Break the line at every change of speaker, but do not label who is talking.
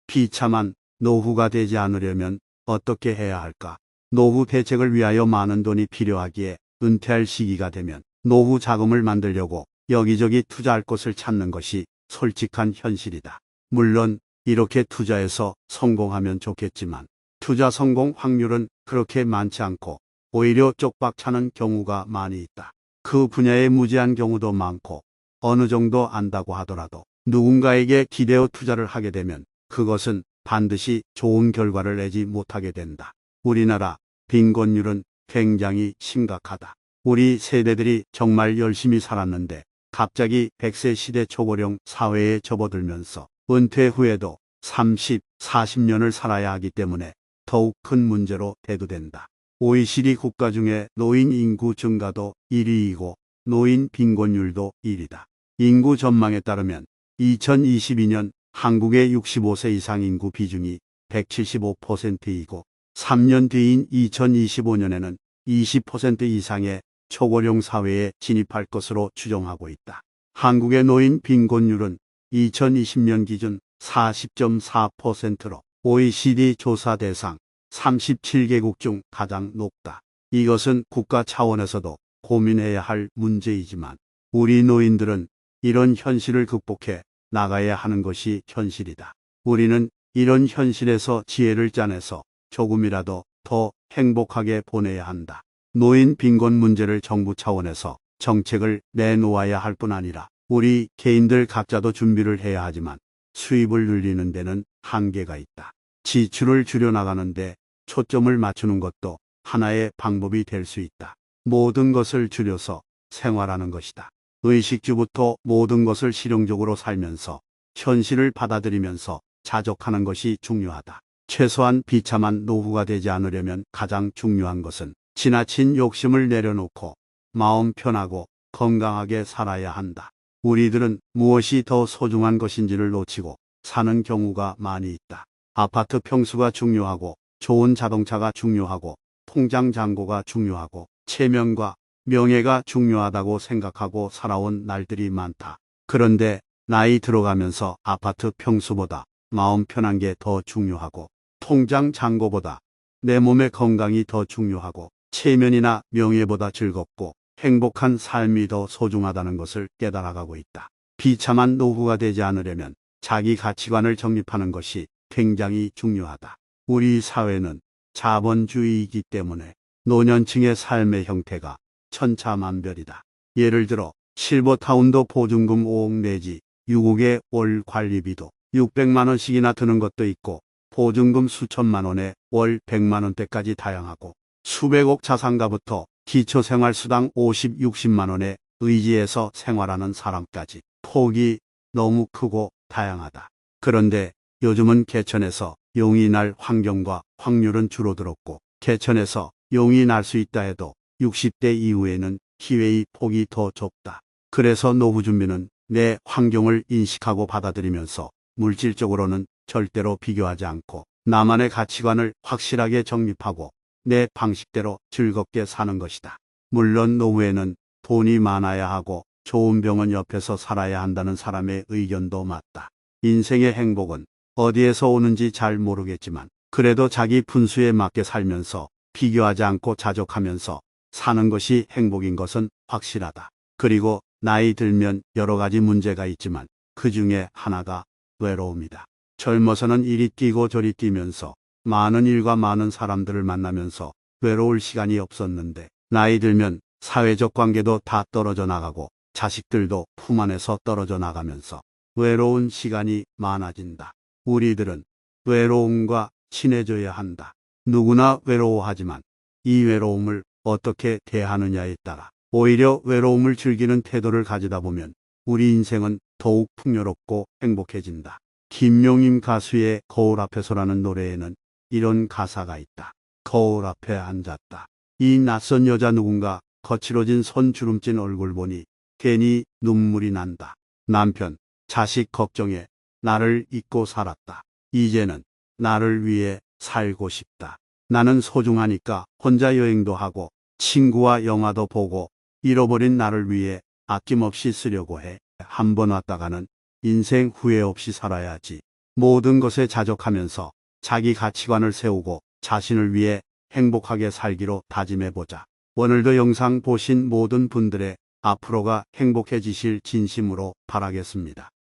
비참한 노후가 되지 않으려면 어떻게 해야 할까? 노후 대책을 위하여 많은 돈이 필요하기에 은퇴할 시기가 되면 노후 자금을 만들려고 여기저기 투자할 곳을 찾는 것이 솔직한 현실이다. 물론 이렇게 투자해서 성공하면 좋겠지만 투자 성공 확률은 그렇게 많지 않고 오히려 쪽박차는 경우가 많이 있다. 그 분야에 무지한 경우도 많고 어느 정도 안다고 하더라도 누군가에게 기대어 투자를 하게 되면 그것은 반드시 좋은 결과를 내지 못하게 된다. 우리나라 빈곤율은 굉장히 심각하다. 우리 세대들이 정말 열심히 살았는데 갑자기 100세 시대 초고령 사회에 접어들면서 은퇴 후에도 30, 40년을 살아야 하기 때문에 더욱 큰 문제로 대두된다. OECD 국가 중에 노인 인구 증가도 1위이고 노인 빈곤율도 1위다. 인구 전망에 따르면 2022년 한국의 65세 이상 인구 비중이 175%이고 3년 뒤인 2025년에는 20% 이상의 초고령 사회에 진입할 것으로 추정하고 있다. 한국의 노인 빈곤율은 2020년 기준 40.4%로 OECD 조사 대상 37개국 중 가장 높다. 이것은 국가 차원에서도 고민해야 할 문제이지만 우리 노인들은 이런 현실을 극복해 나가야 하는 것이 현실이다. 우리는 이런 현실에서 지혜를 짜내서 조금이라도 더 행복하게 보내야 한다. 노인 빈곤 문제를 정부 차원에서 정책을 내놓아야 할 뿐 아니라 우리 개인들 각자도 준비를 해야 하지만 수입을 늘리는 데는 한계가 있다. 지출을 줄여나가는데 초점을 맞추는 것도 하나의 방법이 될 수 있다. 모든 것을 줄여서 생활하는 것이다. 의식주부터 모든 것을 실용적으로 살면서 현실을 받아들이면서 자족하는 것이 중요하다. 최소한 비참한 노후가 되지 않으려면 가장 중요한 것은 지나친 욕심을 내려놓고 마음 편하고 건강하게 살아야 한다. 우리들은 무엇이 더 소중한 것인지를 놓치고 사는 경우가 많이 있다. 아파트 평수가 중요하고 좋은 자동차가 중요하고 통장 잔고가 중요하고 체면과 명예가 중요하다고 생각하고 살아온 날들이 많다. 그런데 나이 들어가면서 아파트 평수보다 마음 편한 게 더 중요하고 통장 잔고보다 내 몸의 건강이 더 중요하고 체면이나 명예보다 즐겁고 행복한 삶이 더 소중하다는 것을 깨달아가고 있다. 비참한 노후가 되지 않으려면 자기 가치관을 정립하는 것이 굉장히 중요하다. 우리 사회는 자본주의이기 때문에 노년층의 삶의 형태가 천차만별이다. 예를 들어 실버타운도 보증금 5억 내지 6억의 월 관리비도 600만 원씩이나 드는 것도 있고 보증금 수천만 원에 월 100만 원대까지 다양하고 수백억 자산가부터 기초생활수당 50, 60만 원에 의지해서 생활하는 사람까지 폭이 너무 크고 다양하다. 그런데 요즘은 개천에서 용이 날 환경과 확률은 줄어들었고 개천에서 용이 날 수 있다 해도 60대 이후에는 기회의 폭이 더 좁다. 그래서 노후 준비는 내 환경을 인식하고 받아들이면서 물질적으로는 절대로 비교하지 않고 나만의 가치관을 확실하게 정립하고 내 방식대로 즐겁게 사는 것이다. 물론 노후에는 돈이 많아야 하고 좋은 병원 옆에서 살아야 한다는 사람의 의견도 맞다. 인생의 행복은 어디에서 오는지 잘 모르겠지만 그래도 자기 분수에 맞게 살면서 비교하지 않고 자족하면서 사는 것이 행복인 것은 확실하다. 그리고 나이 들면 여러 가지 문제가 있지만 그 중에 하나가 외로움이다. 젊어서는 이리 뛰고 저리 뛰면서 많은 일과 많은 사람들을 만나면서 외로울 시간이 없었는데 나이 들면 사회적 관계도 다 떨어져 나가고 자식들도 품 안에서 떨어져 나가면서 외로운 시간이 많아진다. 우리들은 외로움과 친해져야 한다. 누구나 외로워하지만 이 외로움을 어떻게 대하느냐에 따라 오히려 외로움을 즐기는 태도를 가지다 보면 우리 인생은 더욱 풍요롭고 행복해진다. 김용임 가수의 거울 앞에서라는 노래에는 이런 가사가 있다. 거울 앞에 앉았다. 이 낯선 여자 누군가 거칠어진 손주름진 얼굴 보니 괜히 눈물이 난다. 남편, 자식 걱정에 나를 잊고 살았다. 이제는 나를 위해 살고 싶다. 나는 소중하니까 혼자 여행도 하고 친구와 영화도 보고 잃어버린 나를 위해 아낌없이 쓰려고 해. 한 번 왔다가는 인생 후회 없이 살아야지. 모든 것에 자족하면서 자기 가치관을 세우고 자신을 위해 행복하게 살기로 다짐해보자. 오늘도 영상 보신 모든 분들의 앞으로가 행복해지실 진심으로 바라겠습니다.